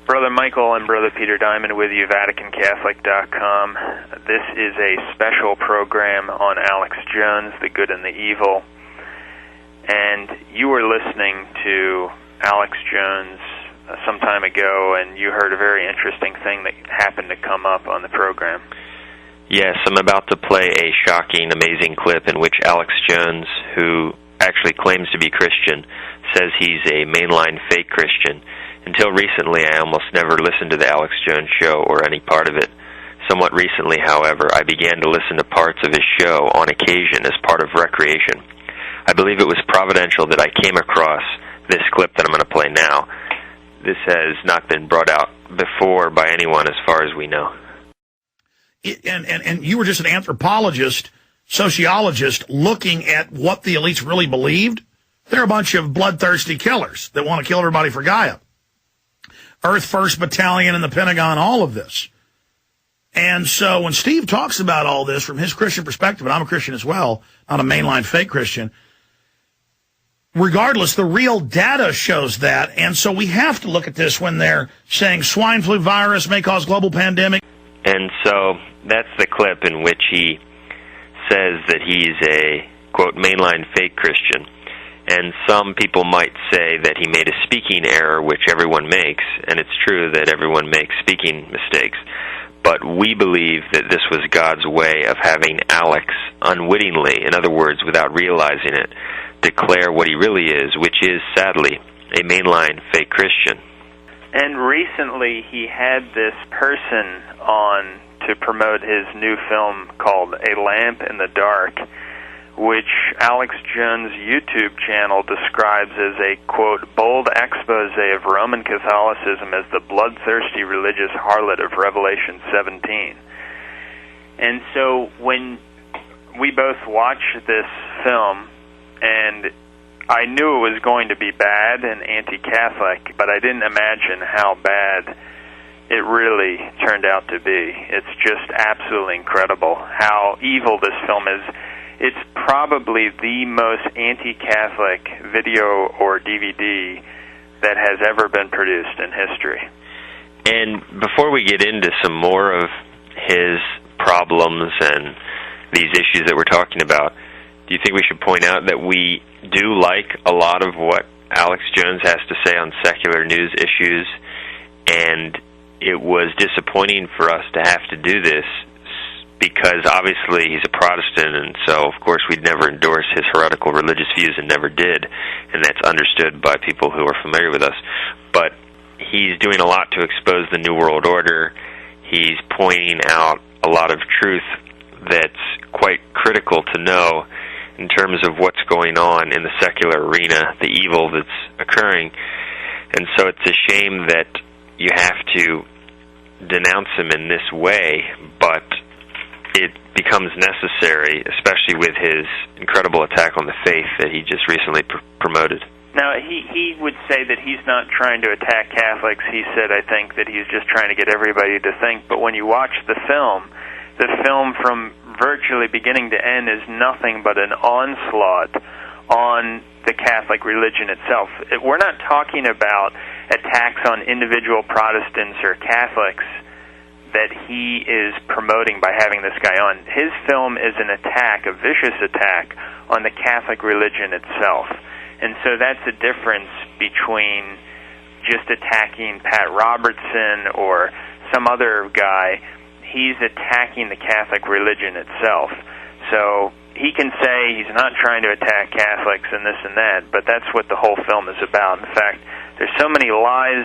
Brother Michael and Brother Peter Diamond with you, vaticancatholic.com. This is a special program on Alex Jones, the good and the evil. And you were listening to Alex Jones some time ago, and you heard a very interesting thing that happened to come up on the program. Yes, I'm about to play a shocking, amazing clip in which Alex Jones, who actually claims to be Christian, says he's a mainline fake Christian. Until recently, I almost never listened to the Alex Jones Show or any part of it. Somewhat recently, however, I began to listen to parts of his show on occasion as part of recreation. I believe it was providential that I came across this clip that I'm going to play now. This has not been brought out before by anyone as far as we know. And you were just an anthropologist, sociologist, looking at what the elites really believed. They're a bunch of bloodthirsty killers that want to kill everybody for Gaia. Earth First Battalion and the Pentagon, all of this. And so when Steve talks about all this from his Christian perspective, and I'm a Christian as well, not a mainline fake Christian, regardless, the real data shows that. And so we have to look at this when they're saying swine flu virus may cause global pandemic. And so that's the clip in which he says that he's a, quote, mainline fake Christian. And some people might say that he made a speaking error, which everyone makes, and it's true that everyone makes speaking mistakes. But we believe that this was God's way of having Alex unwittingly, in other words, without realizing it, declare what he really is, which is, sadly, a mainline fake Christian. And recently he had this person on to promote his new film called A Lamp in the Dark, which Alex Jones' YouTube channel describes as a, quote, bold expose of Roman Catholicism as the bloodthirsty religious harlot of Revelation 17. And so when we both watched this film, and I knew it was going to be bad and anti-Catholic, but I didn't imagine how bad it really turned out to be. It's just absolutely incredible how evil this film is. It's probably the most anti-Catholic video or DVD that has ever been produced in history. And before we get into some more of his problems and these issues that we're talking about, do you think we should point out that we do like a lot of what Alex Jones has to say on secular news issues, and it was disappointing for us to have to do this because obviously he's a Protestant, and so of course we'd never endorse his heretical religious views and never did, and that's understood by people who are familiar with us. But he's doing a lot to expose the New World Order. He's pointing out a lot of truth that's quite critical to know in terms of what's going on in the secular arena, the evil that's occurring. And so it's a shame that you have to denounce him in this way, but it becomes necessary, especially with his incredible attack on the faith that he just recently promoted. Now, he would say that he's not trying to attack Catholics. He said, I think, that he's just trying to get everybody to think. But when you watch the film from virtually beginning to end is nothing but an onslaught on the Catholic religion itself. We're not talking about attacks on individual Protestants or Catholics that he is promoting by having this guy on. His film is an attack, a vicious attack, on the Catholic religion itself. And so that's a difference between just attacking Pat Robertson or some other guy. He's attacking the Catholic religion itself. So he can say he's not trying to attack Catholics and this and that, but that's what the whole film is about. In fact, there's so many lies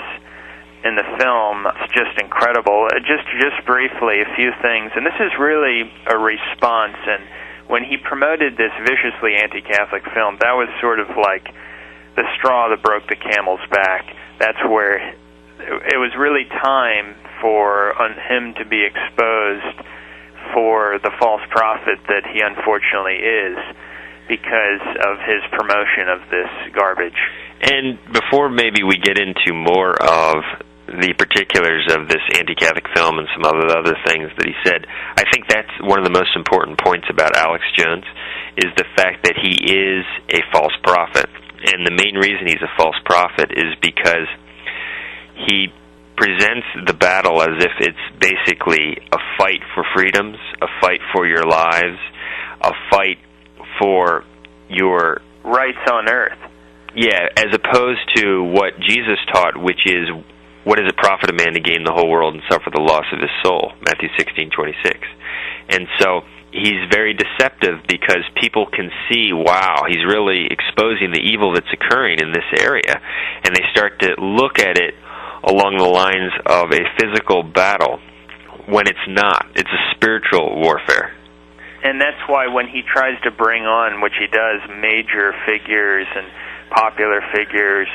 in the film, it's just incredible. Just briefly, a few things, and this is really a response, and when he promoted this viciously anti-Catholic film, that was sort of like the straw that broke the camel's back. That's where it was really time for him to be exposed for the false prophet that he unfortunately is because of his promotion of this garbage. And before maybe we get into more of the particulars of this anti-Catholic film and some other things that he said, I think that's one of the most important points about Alex Jones is the fact that he is a false prophet. And the main reason he's a false prophet is because he presents the battle as if it's basically a fight for freedoms, a fight for your lives, a fight for your rights on earth. Yeah, as opposed to what Jesus taught, which is, what does it profit a man to gain the whole world and suffer the loss of his soul? Matthew 16:26. And so he's very deceptive because people can see, wow, he's really exposing the evil that's occurring in this area. And they start to look at it along the lines of a physical battle when it's not. It's a spiritual warfare. And that's why when he tries to bring on, which he does, major figures and popular figures,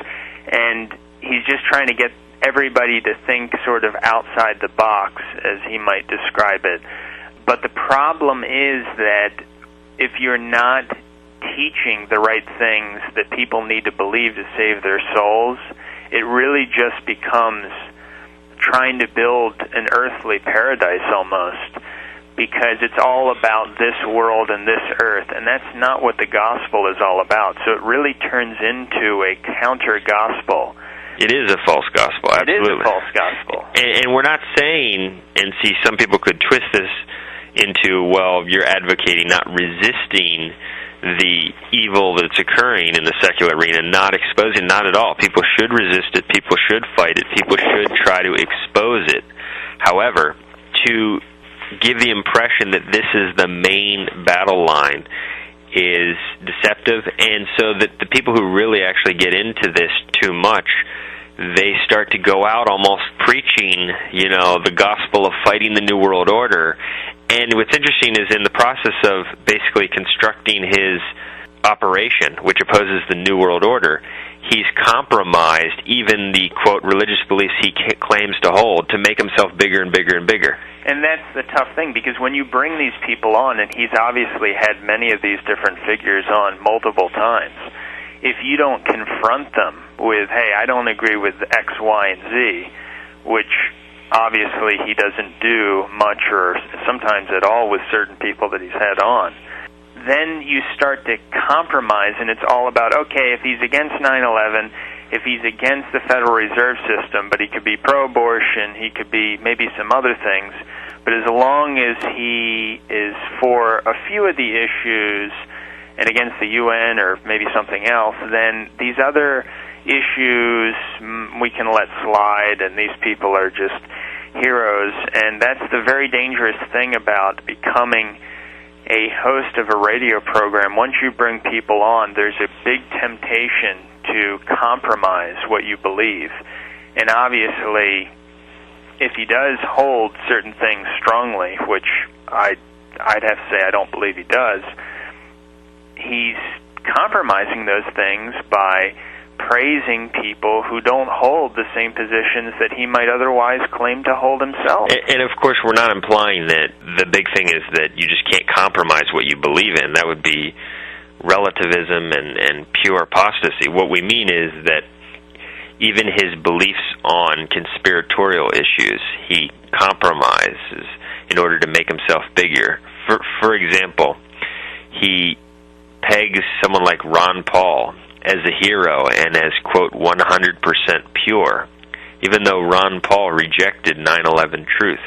and he's just trying to get everybody to think sort of outside the box, as he might describe it. But the problem is that if you're not teaching the right things that people need to believe to save their souls, it really just becomes trying to build an earthly paradise almost, because it's all about this world and this earth, and that's not what the gospel is all about. So it really turns into a counter-gospel. It is a false gospel, absolutely. It is a false gospel. And we're not saying, and see, some people could twist this into, well, you're advocating not resisting the evil that's occurring in the secular arena, not exposing, not at all. People should resist it. People should fight it. People should try to expose it. However, to give the impression that this is the main battle line is deceptive, and so that the people who really actually get into this too much, they start to go out almost preaching, the gospel of fighting the New World Order. And what's interesting is in the process of basically constructing his operation, which opposes the New World Order, he's compromised even the, quote, religious beliefs he claims to hold to make himself bigger and bigger and bigger. And that's the tough thing, because when you bring these people on, and he's obviously had many of these different figures on multiple times, if you don't confront them with, hey, I don't agree with X, Y, and Z, which obviously he doesn't do much or sometimes at all with certain people that he's had on, then you start to compromise, and it's all about, okay, if he's against 9/11, if he's against the Federal Reserve System, but he could be pro-abortion, he could be maybe some other things, but as long as he is for a few of the issues and against the UN or maybe something else, then these other issues we can let slide, and these people are just heroes. And that's the very dangerous thing about becoming a host of a radio program. Once you bring people on, there's a big temptation to compromise what you believe. And obviously, if he does hold certain things strongly, which I'd have to say I don't believe he does, he's compromising those things by praising people who don't hold the same positions that he might otherwise claim to hold himself. And of course, we're not implying that the big thing is that you just can't compromise what you believe in. That would be relativism and pure apostasy. What we mean is that even his beliefs on conspiratorial issues, he compromises in order to make himself bigger. For example, he pegs someone like Ron Paul as a hero and as, quote, 100% pure, even though Ron Paul rejected 9/11 truth.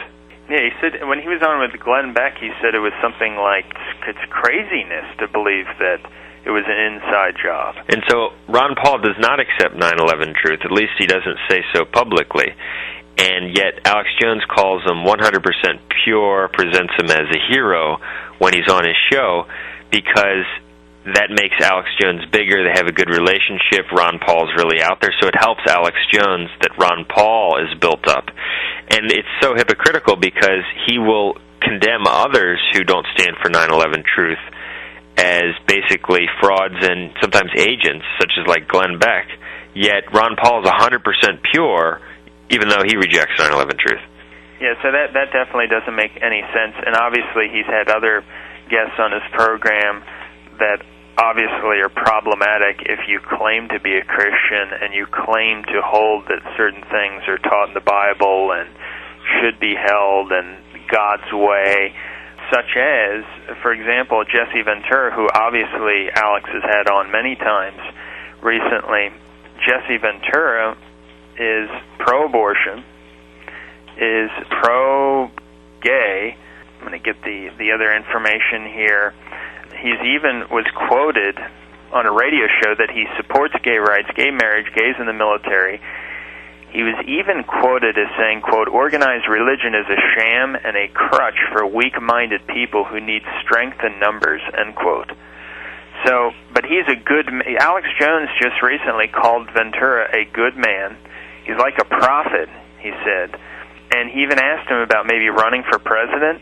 Yeah, he said, when he was on with Glenn Beck, he said it was something like, it's craziness to believe that it was an inside job. And so Ron Paul does not accept 9/11 truth, at least he doesn't say so publicly. And yet Alex Jones calls him 100% pure, presents him as a hero when he's on his show, because that makes Alex Jones bigger. They have a good relationship. Ron Paul's really out there, so it helps Alex Jones that Ron Paul is built up. And it's so hypocritical because he will condemn others who don't stand for 9/11 truth as basically frauds and sometimes agents, such as like Glenn Beck. Yet Ron Paul is 100% pure, even though he rejects 9/11 truth. Yeah, so that definitely doesn't make any sense. And obviously he's had other guests on his program that obviously are problematic if you claim to be a Christian and you claim to hold that certain things are taught in the Bible and should be held in God's way, such as, for example, Jesse Ventura, who obviously Alex has had on many times recently. Jesse Ventura is pro-abortion, is pro-gay. I'm going to get the other information here. He's even was quoted on a radio show that he supports gay rights, gay marriage, gays in the military. He was even quoted as saying, quote, organized religion is a sham and a crutch for weak-minded people who need strength in numbers, end quote. So, but he's a good, Alex Jones just recently called Ventura a good man. He's like a prophet, he said. And he even asked him about maybe running for president.